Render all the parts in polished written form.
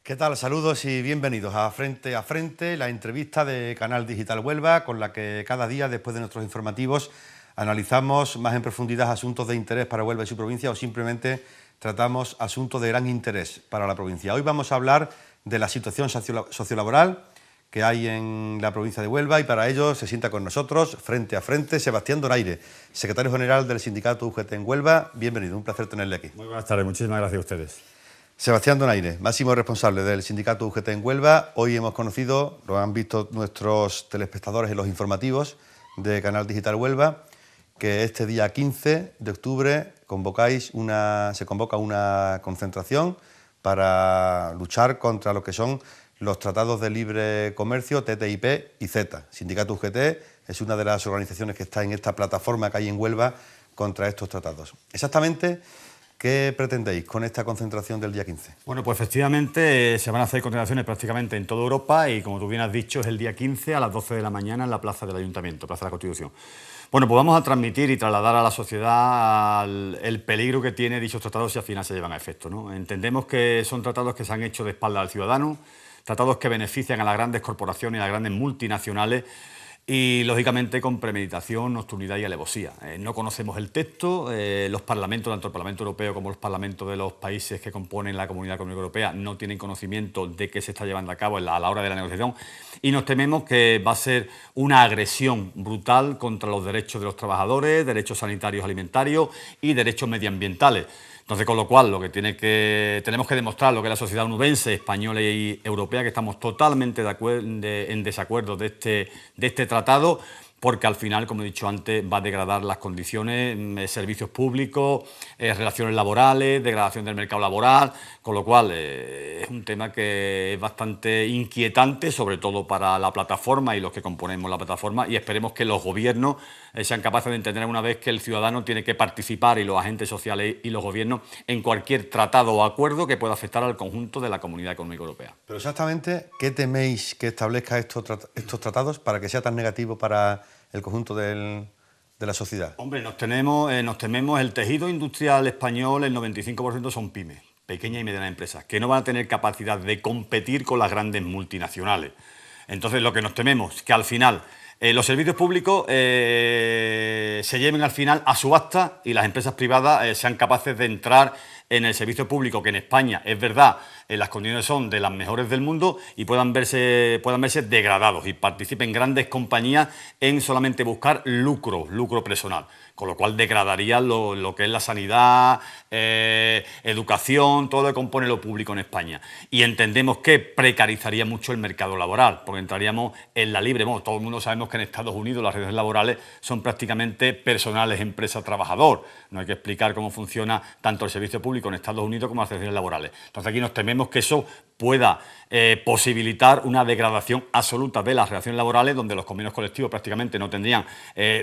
¿Qué tal? Saludos y bienvenidos a Frente, la entrevista de Canal Digital Huelva, con la que cada día, después de nuestros informativos, analizamos más en profundidad asuntos de interés para Huelva y su provincia o simplemente tratamos asuntos de gran interés para la provincia. Hoy vamos a hablar de la situación sociolaboral que hay en la provincia de Huelva y para ello se sienta con nosotros, frente a frente, Sebastián Donaire, secretario general del sindicato UGT en Huelva. Bienvenido, un placer tenerle aquí. Muy buenas tardes, muchísimas gracias a ustedes. Sebastián Donaire, máximo responsable del sindicato UGT en Huelva. Hoy hemos conocido, lo han visto nuestros telespectadores en los informativos de Canal Digital Huelva, que este día 15 de octubre se convoca una concentración para luchar contra lo que son los tratados de libre comercio, TTIP y CETA. Sindicato UGT es una de las organizaciones que está en esta plataforma que hay en Huelva contra estos tratados. Exactamente, ¿qué pretendéis con esta concentración del día 15? Bueno, pues efectivamente se van a hacer concentraciones prácticamente en toda Europa y, como tú bien has dicho, es el día 15 a las 12 de la mañana en la plaza del Ayuntamiento, Plaza de la Constitución. Bueno, pues vamos a transmitir y trasladar a la sociedad el peligro que tiene dichos tratados si al final se llevan a efecto, ¿no? Entendemos que son tratados que se han hecho de espalda al ciudadano, tratados que benefician a las grandes corporaciones y a las grandes multinacionales y, lógicamente, con premeditación, nocturnidad y alevosía. No conocemos el texto, los parlamentos, tanto el Parlamento Europeo como los parlamentos de los países que componen la Comunidad Económica Europea, no tienen conocimiento de qué se está llevando a cabo a la hora de la negociación y nos tememos que va a ser una agresión brutal contra los derechos de los trabajadores, derechos sanitarios alimentarios y derechos medioambientales. Entonces, con lo cual, tenemos que demostrar lo que la sociedad onubense, española y europea, que estamos totalmente en desacuerdo de este tratado, porque al final, como he dicho antes, va a degradar las condiciones, servicios públicos, relaciones laborales, degradación del mercado laboral, con lo cual es un tema que es bastante inquietante, sobre todo para la plataforma y los que componemos la plataforma, y esperemos que los gobiernos sean capaces de entender una vez que el ciudadano tiene que participar, y los agentes sociales y los gobiernos, en cualquier tratado o acuerdo que pueda afectar al conjunto de la Comunidad Económica Europea. Pero exactamente, ¿qué teméis que establezca estos tratados para que sea tan negativo para el conjunto de la sociedad? Hombre, nos tememos el tejido industrial español, el 95% son pymes, pequeñas y medianas empresas, que no van a tener capacidad de competir con las grandes multinacionales. Entonces, lo que nos tememos es que al final los servicios públicos se lleven al final a subasta y las empresas privadas sean capaces de entrar en el servicio público, que en España, es verdad, las condiciones son de las mejores del mundo, y puedan verse degradados y participen grandes compañías en solamente buscar lucro personal, con lo cual degradaría lo que es la sanidad, educación, todo lo que compone lo público en España. Y entendemos que precarizaría mucho el mercado laboral, porque entraríamos en la libre. Bueno, todo el mundo sabemos que en Estados Unidos las relaciones laborales son prácticamente personales empresa-trabajador. No hay que explicar cómo funciona tanto el servicio público en Estados Unidos como las relaciones laborales. Entonces, aquí nos tememos que eso pueda posibilitar una degradación absoluta de las relaciones laborales, donde los convenios colectivos prácticamente no tendrían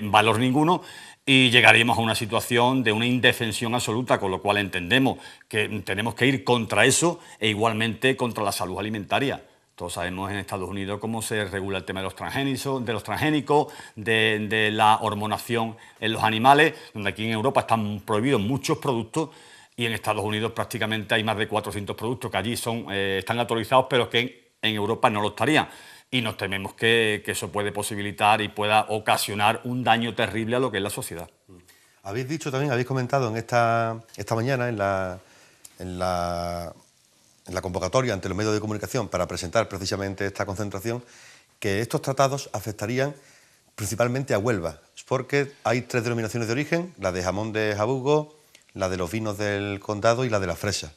valor ninguno, y llegaríamos a una situación de una indefensión absoluta, con lo cual entendemos que tenemos que ir contra eso e igualmente contra la salud alimentaria. Todos sabemos en Estados Unidos cómo se regula el tema de los transgénicos, de la hormonación en los animales, donde aquí en Europa están prohibidos muchos productos, y en Estados Unidos prácticamente hay más de 400 productos que allí están autorizados, pero que en Europa no lo estarían. Y nos tememos que eso puede posibilitar y pueda ocasionar un daño terrible a lo que es la sociedad. Habéis comentado en esta mañana en la convocatoria ante los medios de comunicación para presentar precisamente esta concentración, que estos tratados afectarían principalmente a Huelva, porque hay 3 denominaciones de origen: la de jamón de Jabugo, la de los vinos del condado y la de la fresa.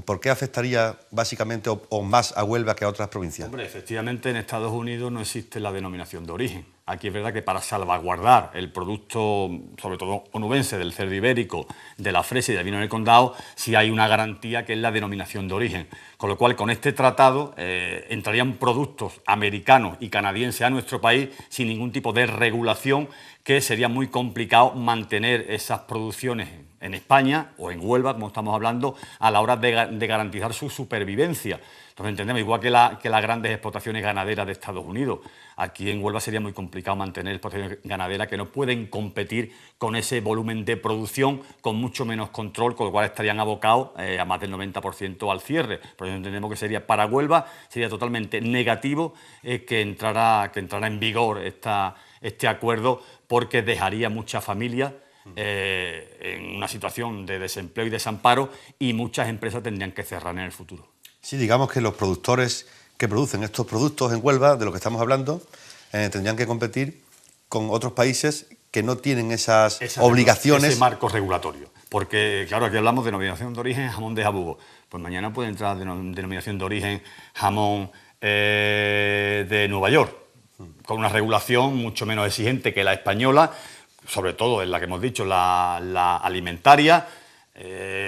¿Por qué afectaría básicamente o más a Huelva que a otras provincias? Hombre, efectivamente en Estados Unidos no existe la denominación de origen. Aquí es verdad que para salvaguardar el producto, sobre todo onubense, del cerdo ibérico, de la fresa y del vino del condado, sí hay una garantía, que es la denominación de origen. Con lo cual, con este tratado entrarían productos americanos y canadienses a nuestro país sin ningún tipo de regulación, que sería muy complicado mantener esas producciones en España o en Huelva, como estamos hablando, a la hora de garantizar su supervivencia. Entonces entendemos, igual que las grandes explotaciones ganaderas de Estados Unidos, aquí en Huelva sería muy complicado mantener explotaciones ganaderas que no pueden competir con ese volumen de producción con mucho menos control, con lo cual estarían abocados a más del 90% al cierre. Por eso entendemos que sería para Huelva, sería totalmente negativo que entrara en vigor este acuerdo, porque dejaría muchas familias en una situación de desempleo y desamparo, y muchas empresas tendrían que cerrar en el futuro. Sí, digamos que los productores que producen estos productos en Huelva, de los que estamos hablando, tendrían que competir con otros países que no tienen esas obligaciones. Ese marco regulatorio. Porque, claro, aquí hablamos de denominación de origen jamón de jabugo. Pues mañana puede entrar denominación de origen jamón de Nueva York, con una regulación mucho menos exigente que la española, sobre todo en la que hemos dicho, la alimentaria,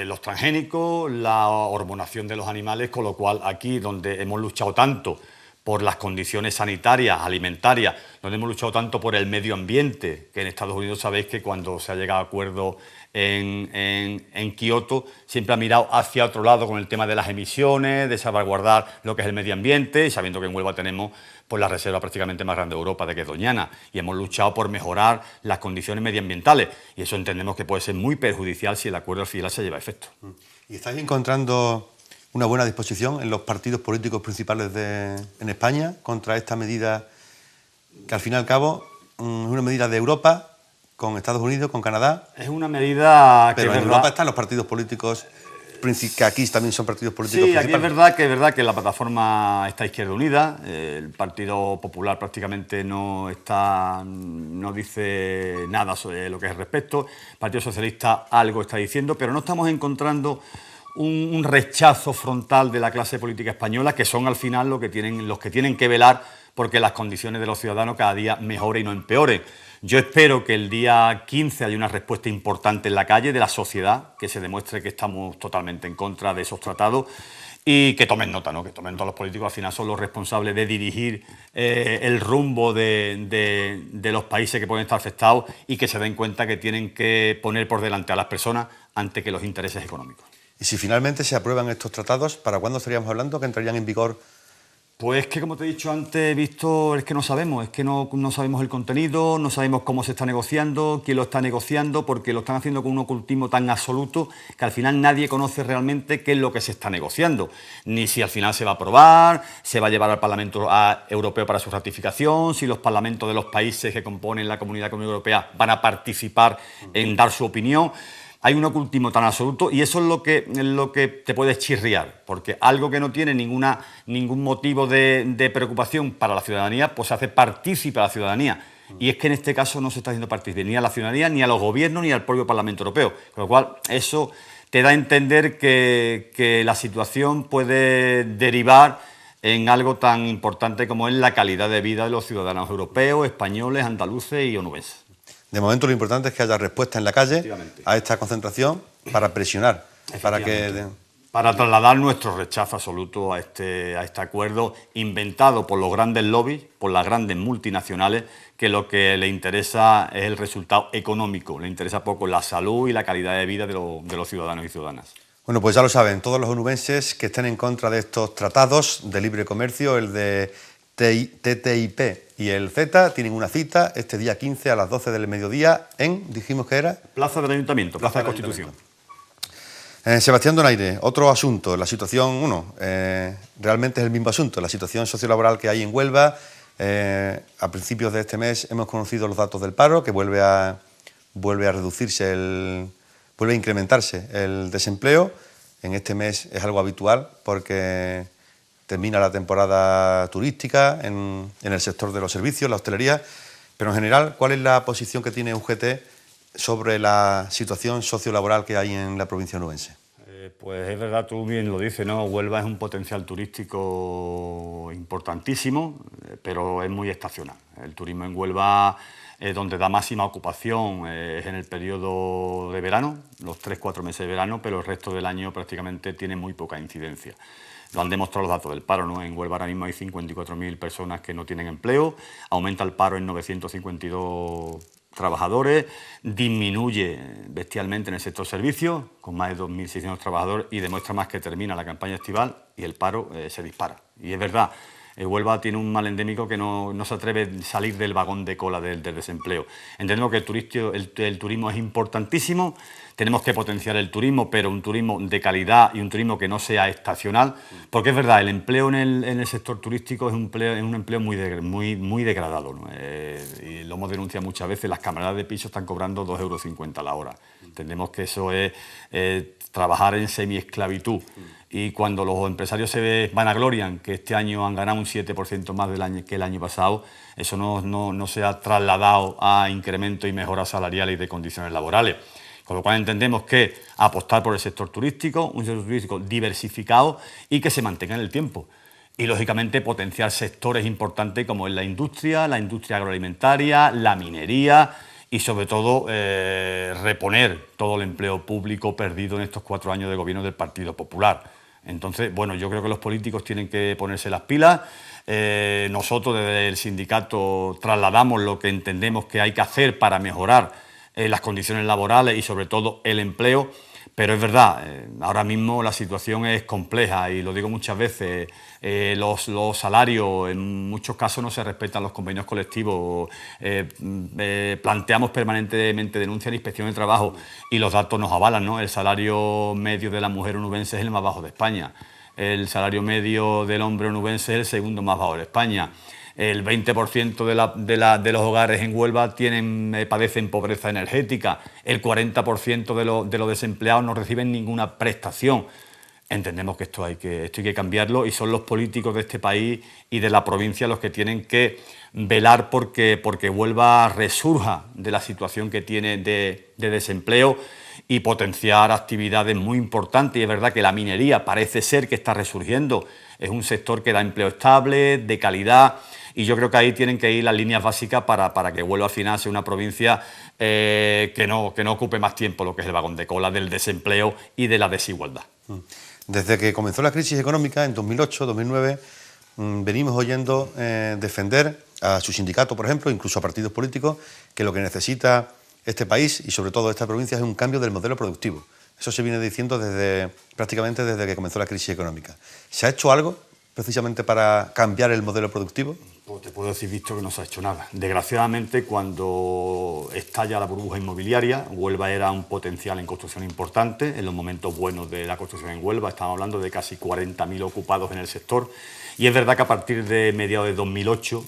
los transgénicos, la hormonación de los animales, con lo cual aquí, donde hemos luchado tanto por las condiciones sanitarias, alimentarias, donde hemos luchado tanto por el medio ambiente, que en Estados Unidos sabéis que cuando se ha llegado a acuerdo en Kioto, siempre ha mirado hacia otro lado con el tema de las emisiones, de salvaguardar lo que es el medio ambiente, sabiendo que en Huelva tenemos pues la reserva prácticamente más grande de Europa, de que es Doñana, y hemos luchado por mejorar las condiciones medioambientales, y eso entendemos que puede ser muy perjudicial si el acuerdo al final se lleva a efecto. ¿Y estáis encontrando una buena disposición en los partidos políticos principales en España contra esta medida, que al fin y al cabo es una medida de Europa, con Estados Unidos, con Canadá? Es una medida que... Pero en Europa están los partidos políticos, que aquí también son partidos políticos sí, principales. Aquí es verdad que la plataforma está Izquierda Unida, el Partido Popular prácticamente no dice nada sobre lo que es al respecto, el Partido Socialista algo está diciendo, pero no estamos encontrando un rechazo frontal de la clase política española, que son al final los que tienen que velar porque las condiciones de los ciudadanos cada día mejoren y no empeoren. Yo espero que el día 15 haya una respuesta importante en la calle de la sociedad, que se demuestre que estamos totalmente en contra de esos tratados y que tomen nota, ¿no? Que tomen todos los políticos, al final son los responsables de dirigir el rumbo de los países que pueden estar afectados, y que se den cuenta que tienen que poner por delante a las personas antes que los intereses económicos. Y si finalmente se aprueban estos tratados, ¿para cuándo estaríamos hablando que entrarían en vigor? Pues que, como te he dicho antes, Víctor, es que no sabemos, no sabemos el contenido, no sabemos cómo se está negociando, quién lo está negociando, porque lo están haciendo con un ocultismo tan absoluto que al final nadie conoce realmente qué es lo que se está negociando, ni si al final se va a aprobar, se va a llevar al Parlamento Europeo para su ratificación, si los parlamentos de los países que componen la Comunidad Económica Europea van a participar en dar su opinión. Hay un ocultismo tan absoluto, y eso es lo que te puede chirriar, porque algo que no tiene ningún motivo de preocupación para la ciudadanía, pues se hace partícipe a la ciudadanía. Y es que en este caso no se está haciendo partícipe ni a la ciudadanía, ni a los gobiernos, ni al propio Parlamento Europeo. Con lo cual, eso te da a entender que la situación puede derivar en algo tan importante como es la calidad de vida de los ciudadanos europeos, españoles, andaluces y onubenses. De momento lo importante es que haya respuesta en la calle a esta concentración para presionar, para trasladar nuestro rechazo absoluto a este acuerdo inventado por los grandes lobbies, por las grandes multinacionales, que lo que le interesa es el resultado económico, le interesa poco la salud y la calidad de vida de los ciudadanos y ciudadanas. Bueno, pues ya lo saben, todos los onubenses que estén en contra de estos tratados de libre comercio, el de TTIP y el CETA, tienen una cita este día 15 a las 12 del mediodía dijimos que era... Plaza del Ayuntamiento, Plaza de Constitución. Sebastián Donaire, otro asunto, la situación, realmente es el mismo asunto, la situación sociolaboral que hay en Huelva. A principios de este mes hemos conocido los datos del paro, que vuelve a reducirse, vuelve a incrementarse el desempleo. En este mes es algo habitual porque termina la temporada turística en el sector de los servicios, la hostelería, pero en general, ¿cuál es la posición que tiene UGT sobre la situación sociolaboral que hay en la provincia onubense? Pues es verdad, tú bien lo dices, ¿no? Huelva es un potencial turístico importantísimo, pero es muy estacional. El turismo en Huelva, donde da máxima ocupación, es en el periodo de verano, los 3-4 meses de verano, pero el resto del año prácticamente tiene muy poca incidencia. Lo han demostrado los datos del paro, ¿no? En Huelva ahora mismo hay 54.000 personas que no tienen empleo, aumenta el paro en 952 trabajadores, disminuye bestialmente en el sector servicios, con más de 2.600 trabajadores, y demuestra más que termina la campaña estival y el paro se dispara. Y es verdad, Huelva tiene un mal endémico que no se atreve a salir del vagón de cola del desempleo. Entendemos que el turismo es importantísimo, tenemos que potenciar el turismo, pero un turismo de calidad y un turismo que no sea estacional, porque es verdad, el empleo en el sector turístico es un empleo muy degradado, ¿no? Y lo hemos denunciado muchas veces, las camaradas de piso están cobrando 2,50 € la hora. Entendemos que eso es trabajar en semiesclavitud. Y cuando los empresarios se vanaglorian que este año han ganado un 7% más que el año pasado, eso no se ha trasladado a incremento y mejoras salariales y de condiciones laborales. Con lo cual entendemos que apostar por el sector turístico, un sector turístico diversificado y que se mantenga en el tiempo. Y, lógicamente, potenciar sectores importantes como es la industria agroalimentaria, la minería y, sobre todo, reponer todo el empleo público perdido en estos 4 años de gobierno del Partido Popular. Entonces, bueno, yo creo que los políticos tienen que ponerse las pilas. Nosotros desde el sindicato trasladamos lo que entendemos que hay que hacer para mejorar las condiciones laborales y sobre todo el empleo, pero es verdad, ahora mismo la situación es compleja y lo digo muchas veces, los salarios en muchos casos no se respetan los convenios colectivos, planteamos permanentemente denuncias de inspección de trabajo y los datos nos avalan, ¿no? El salario medio de la mujer onubense es el más bajo de España, el salario medio del hombre onubense es el segundo más bajo de España. El 20% de los hogares en Huelva padecen pobreza energética, el 40% de los desempleados no reciben ninguna prestación. Entendemos que esto hay que cambiarlo y son los políticos de este país y de la provincia los que tienen que velar porque Huelva resurja de la situación que tiene de desempleo y potenciar actividades muy importantes. Y es verdad que la minería parece ser que está resurgiendo, es un sector que da empleo estable, de calidad, y yo creo que ahí tienen que ir las líneas básicas para que Huelva al final sea una provincia que no ocupe más tiempo lo que es el vagón de cola del desempleo y de la desigualdad. Desde que comenzó la crisis económica en 2008-2009 venimos oyendo defender a su sindicato, por ejemplo, incluso a partidos políticos, que lo que necesita este país y sobre todo esta provincia es un cambio del modelo productivo. Eso se viene diciendo prácticamente desde que comenzó la crisis económica. ¿Se ha hecho algo precisamente para cambiar el modelo productivo? Pues te puedo decir, Víctor, que no se ha hecho nada. Desgraciadamente, cuando estalla la burbuja inmobiliaria, Huelva era un potencial en construcción importante. En los momentos buenos de la construcción en Huelva estamos hablando de casi 40.000 ocupados en el sector. Y es verdad que a partir de mediados de 2008,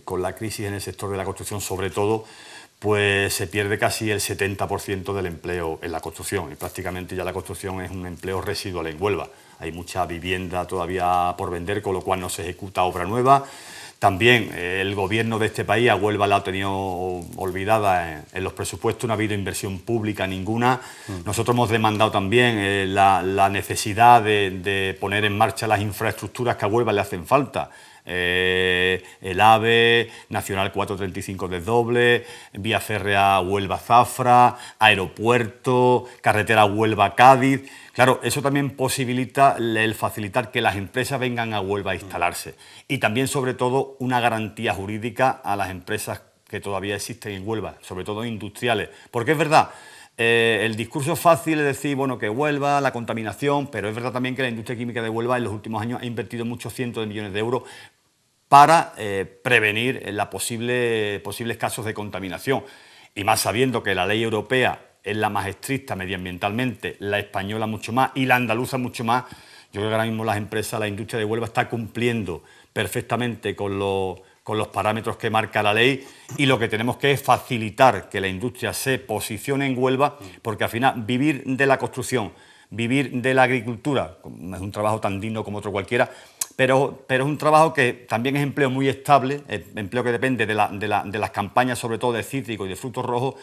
con la crisis en el sector de la construcción sobre todo, pues se pierde casi el 70% del empleo en la construcción. Y prácticamente ya la construcción es un empleo residual en Huelva. Hay mucha vivienda todavía por vender, con lo cual no se ejecuta obra nueva. También el gobierno de este país a Huelva la ha tenido olvidada en los presupuestos, no ha habido inversión pública ninguna. Nosotros hemos demandado también la necesidad de poner en marcha las infraestructuras que a Huelva le hacen falta. El AVE, Nacional 435 desdoble, vía férrea Huelva-Zafra, aeropuerto, carretera Huelva-Cádiz. Claro, eso también posibilita el facilitar que las empresas vengan a Huelva a instalarse y también, sobre todo, una garantía jurídica a las empresas que todavía existen en Huelva, sobre todo industriales, porque es verdad, el discurso fácil es decir, bueno, que Huelva, la contaminación, pero es verdad también que la industria química de Huelva en los últimos años ha invertido muchos cientos de millones de euros para prevenir posibles casos de contaminación. Y más sabiendo que la ley europea es la más estricta medioambientalmente, la española mucho más y la andaluza mucho más, yo creo que ahora mismo las empresas, la industria de Huelva está cumpliendo perfectamente con los parámetros que marca la ley y lo que tenemos que es facilitar que la industria se posicione en Huelva, porque al final vivir de la construcción, vivir de la agricultura, es un trabajo tan digno como otro cualquiera, pero es un trabajo que también es empleo muy estable, empleo que depende de las campañas sobre todo de cítricos y de frutos rojos,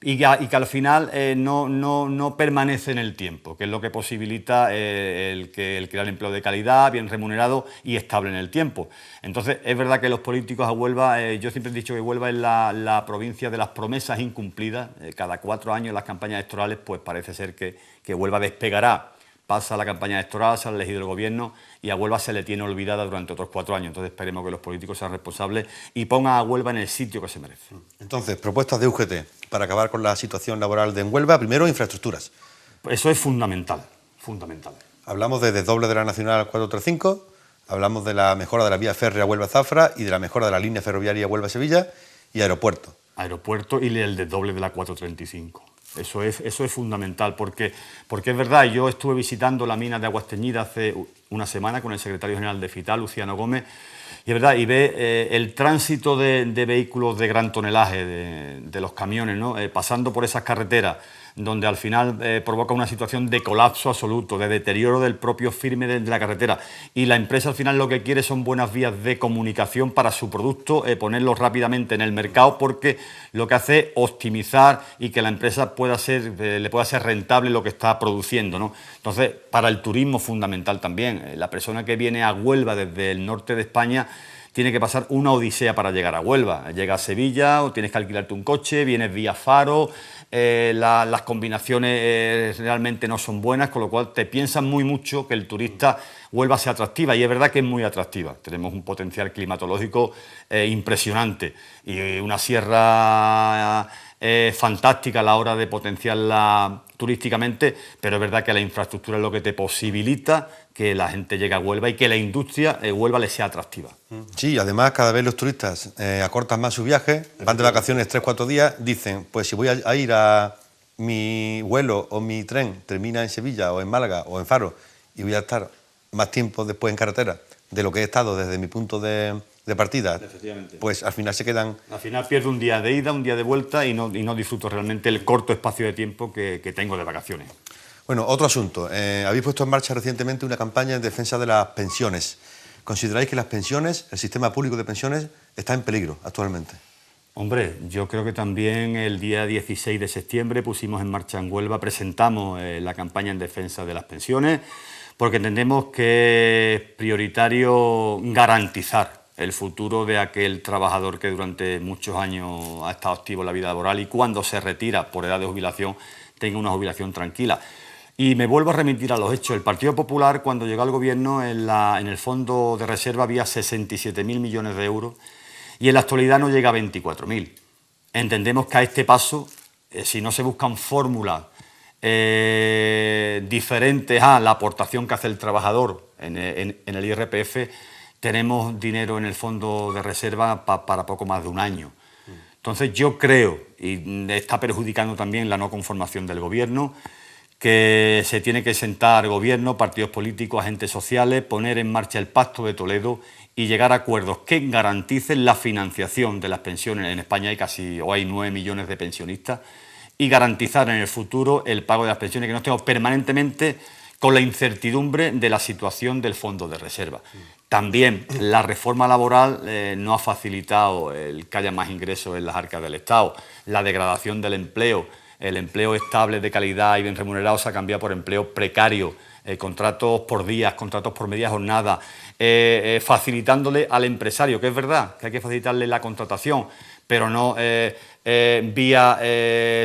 y que al final no permanece en el tiempo, que es lo que posibilita el crear empleo de calidad, bien remunerado y estable en el tiempo. Entonces, es verdad que los políticos a Huelva, yo siempre he dicho que Huelva es la provincia de las promesas incumplidas. Cada 4 años en las campañas electorales, pues parece ser que Huelva despegará pasa la campaña electoral, se ha elegido el gobierno y a Huelva se le tiene olvidada durante otros 4 años. Entonces esperemos que los políticos sean responsables y pongan a Huelva en el sitio que se merece. Entonces, propuestas de UGT para acabar con la situación laboral de Huelva. Primero, infraestructuras. Eso es fundamental, fundamental. Hablamos de desdoble de la Nacional 435, hablamos de la mejora de la vía férrea Huelva-Zafra y de la mejora de la línea ferroviaria Huelva-Sevilla y aeropuerto. Aeropuerto y el desdoble de la 435. Eso es fundamental, porque es verdad, yo estuve visitando la mina de Aguas Teñidas hace una semana con el secretario general de FITAL, Luciano Gómez, y es verdad, y ve el tránsito de vehículos de gran tonelaje, de los camiones, ¿no? Pasando por esas carreteras, donde al final provoca una situación de colapso absoluto, de deterioro del propio firme de la carretera. Y la empresa al final lo que quiere son buenas vías de comunicación para su producto, ponerlo rápidamente en el mercado, porque lo que hace es optimizar y que la empresa le pueda ser rentable lo que está produciendo, ¿no? Entonces, para el turismo fundamental también. La persona que viene a Huelva desde el norte de España tiene que pasar una odisea para llegar a Huelva. Llega a Sevilla o tienes que alquilarte un coche, vienes vía Faro, las combinaciones realmente no son buenas, con lo cual te piensas muy mucho que el turista Huelva sea atractiva, y es verdad que es muy atractiva. Tenemos un potencial climatológico impresionante y una sierra fantástica a la hora de potenciarla turísticamente, pero es verdad que la infraestructura es lo que te posibilita que la gente llegue a Huelva y que la industria Huelva le sea atractiva. Sí, además cada vez los turistas acortan más sus viajes, van de vacaciones 3-4 días, dicen, pues si voy a ir a mi vuelo o mi tren termina en Sevilla o en Málaga o en Faro y voy a estar más tiempo después en carretera de lo que he estado desde mi punto de partida, pues al final se quedan... Al final pierdo un día de ida, un día de vuelta y no disfruto realmente el corto espacio de tiempo que tengo de vacaciones. Bueno, otro asunto. Habéis puesto en marcha recientemente una campaña en defensa de las pensiones. ¿Consideráis que las pensiones, el sistema público de pensiones, está en peligro actualmente? Hombre, yo creo que también el día 16 de septiembre pusimos en marcha en Huelva, presentamos la campaña en defensa de las pensiones, porque entendemos que es prioritario garantizar el futuro de aquel trabajador que durante muchos años ha estado activo en la vida laboral y cuando se retira por edad de jubilación tenga una jubilación tranquila. Y me vuelvo a remitir a los hechos. El Partido Popular, cuando llegó al gobierno, en el fondo de reserva había 67.000 millones de euros y en la actualidad no llega a 24.000. Entendemos que a este paso, si no se buscan fórmulas diferentes a la aportación que hace el trabajador en el IRPF, tenemos dinero en el fondo de reserva para poco más de un año. Entonces yo creo, y está perjudicando también la no conformación del gobierno, que se tiene que sentar gobierno, partidos políticos, agentes sociales, poner en marcha el Pacto de Toledo y llegar a acuerdos que garanticen la financiación de las pensiones. En España hay 9 millones de pensionistas, y garantizar en el futuro el pago de las pensiones, que no estemos permanentemente con la incertidumbre de la situación del fondo de reserva. También la reforma laboral no ha facilitado el que haya más ingresos en las arcas del Estado. La degradación del empleo, el empleo estable de calidad y bien remunerado se ha cambiado por empleo precario, contratos por días, contratos por media jornada, facilitándole al empresario, que es verdad que hay que facilitarle la contratación, pero no vía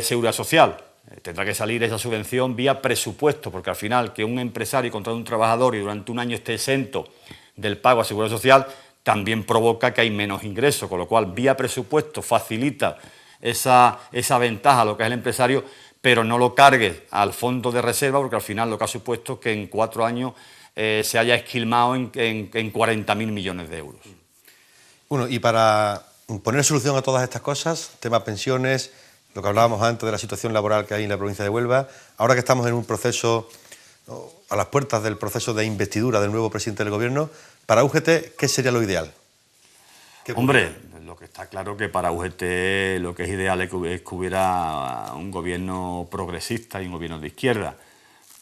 seguridad social. Tendrá que salir esa subvención vía presupuesto, porque al final que un empresario contrate a un trabajador y durante un año esté exento del pago a seguridad social también provoca que hay menos ingresos, con lo cual vía presupuesto facilita esa ventaja a lo que es el empresario, pero no lo cargue al fondo de reserva, porque al final lo que ha supuesto es que en 4 años se haya esquilmado en 40.000 millones de euros. Bueno, y para poner solución a todas estas cosas, tema pensiones, lo que hablábamos antes de la situación laboral que hay en la provincia de Huelva, ahora que estamos en un proceso, a las puertas del proceso de investidura del nuevo presidente del gobierno, para UGT, ¿qué sería lo ideal? Hombre, lo que está claro que para UGT lo que es ideal es que hubiera un gobierno progresista y un gobierno de izquierda.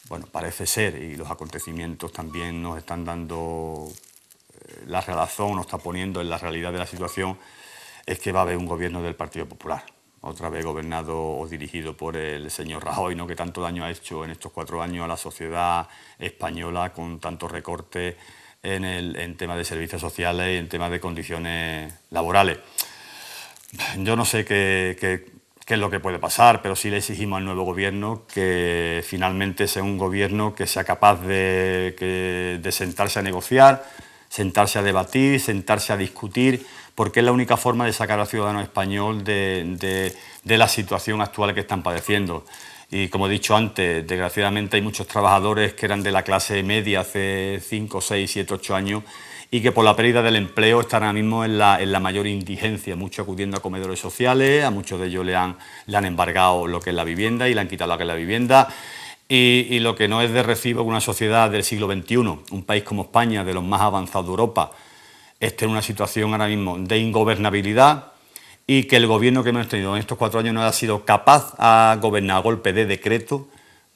Bueno, parece ser, y los acontecimientos también nos están dando la razón, nos está poniendo en la realidad de la situación, es que va a haber un gobierno del Partido Popular, otra vez gobernado o dirigido por el señor Rajoy, ¿no?, que tanto daño ha hecho en estos 4 años a la sociedad española, con tantos recortes en temas de servicios sociales y en temas de condiciones laborales. Yo no sé qué qué es lo que puede pasar, pero sí le exigimos al nuevo gobierno que finalmente sea un gobierno que sea capaz de sentarse a negociar, sentarse a debatir, sentarse a discutir, porque es la única forma de sacar al ciudadano español de la situación actual que están padeciendo. Y como he dicho antes, desgraciadamente hay muchos trabajadores que eran de la clase media hace 5, 6, 7, 8 años y que por la pérdida del empleo están ahora mismo en la mayor indigencia, muchos acudiendo a comedores sociales, a muchos de ellos le han embargado lo que es la vivienda y le han quitado lo que es la vivienda. Y lo que no es de recibo que una sociedad del siglo XXI, un país como España, de los más avanzados de Europa, esté en una situación ahora mismo de ingobernabilidad y que el gobierno que hemos tenido en estos 4 años no haya sido capaz de gobernar a golpe de decreto,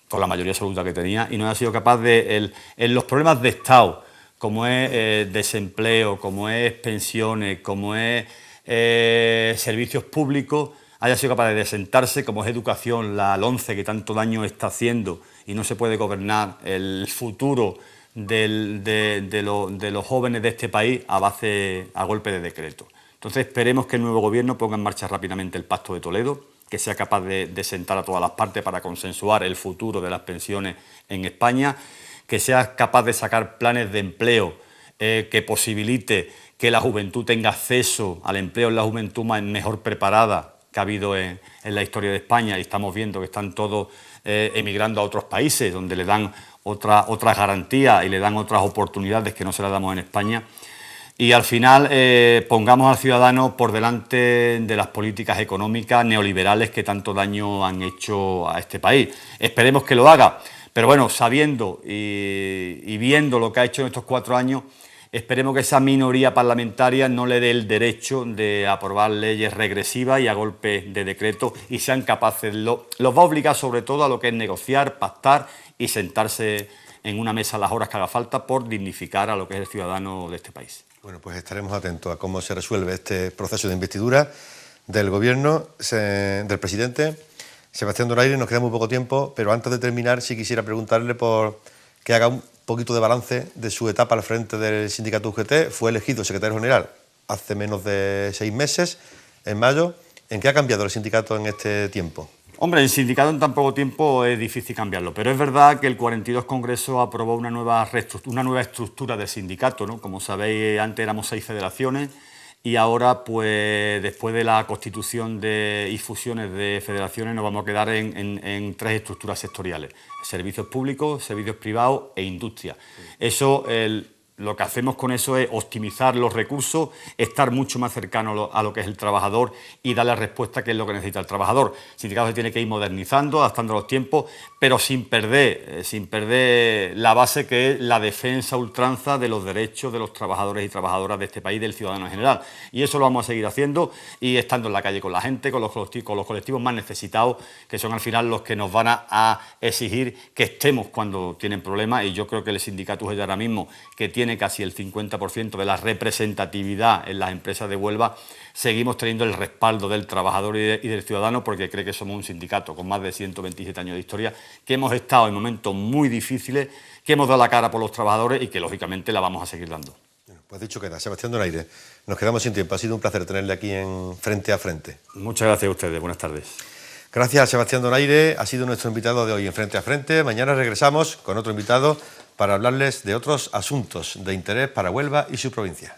con la mayoría absoluta que tenía, y no haya sido capaz de, en los problemas de Estado, como es desempleo, como es pensiones, como es servicios públicos, haya sido capaz de sentarse, como es educación, la LOMCE que tanto daño está haciendo y no se puede gobernar el futuro de los jóvenes de este país a golpe de decreto. Entonces esperemos que el nuevo gobierno ponga en marcha rápidamente el Pacto de Toledo, que sea capaz de sentar a todas las partes para consensuar el futuro de las pensiones en España, que sea capaz de sacar planes de empleo que posibilite que la juventud tenga acceso al empleo, en la juventud mejor preparada que ha habido en la historia de España, y estamos viendo que están todos emigrando a otros países donde le dan otras garantías y le dan otras oportunidades que no se las damos en España. Y al final pongamos al ciudadano por delante de las políticas económicas neoliberales que tanto daño han hecho a este país. Esperemos que lo haga, pero bueno, sabiendo y viendo lo que ha hecho en estos 4 años, esperemos que esa minoría parlamentaria no le dé el derecho de aprobar leyes regresivas y a golpe de decreto y sean capaces, los va a obligar sobre todo a lo que es negociar, pactar y sentarse en una mesa a las horas que haga falta por dignificar a lo que es el ciudadano de este país. Bueno, pues estaremos atentos a cómo se resuelve este proceso de investidura del gobierno, del presidente. Sebastián Donaire, nos queda muy poco tiempo, pero antes de terminar sí quisiera preguntarle por que haga un poquito de balance de su etapa al frente del sindicato UGT. Fue elegido secretario general hace menos de 6 meses, en mayo. ¿En qué ha cambiado el sindicato en este tiempo? Hombre, el sindicato en tan poco tiempo es difícil cambiarlo, pero es verdad que el 42 Congreso aprobó una nueva estructura del sindicato, ¿no? Como sabéis, antes éramos 6 federaciones y ahora, pues, después de la constitución y fusiones de federaciones, nos vamos a quedar en 3 estructuras sectoriales: servicios públicos, servicios privados e industria. Eso, lo que hacemos con eso es optimizar los recursos, estar mucho más cercano a lo que es el trabajador y darle respuesta que es lo que necesita el trabajador. El sindicato se tiene que ir modernizando, adaptando a los tiempos, pero sin perder la base que es la defensa a ultranza de los derechos de los trabajadores y trabajadoras de este país, del ciudadano en general. Y eso lo vamos a seguir haciendo y estando en la calle con la gente, con los colectivos más necesitados, que son al final los que nos van a exigir que estemos cuando tienen problemas. Y yo creo que el sindicato UGT ahora mismo, que tiene casi el 50% de la representatividad en las empresas de Huelva, seguimos teniendo el respaldo del trabajador y del ciudadano, porque cree que somos un sindicato con más de 127 años de historia, que hemos estado en momentos muy difíciles, que hemos dado la cara por los trabajadores y que lógicamente la vamos a seguir dando. Pues dicho queda. Sebastián Donaire, nos quedamos sin tiempo. Ha sido un placer tenerle aquí en Frente a Frente. Muchas gracias a ustedes. Buenas tardes. Gracias a Sebastián Donaire. Ha sido nuestro invitado de hoy en Frente a Frente. Mañana regresamos con otro invitado para hablarles de otros asuntos de interés para Huelva y su provincia.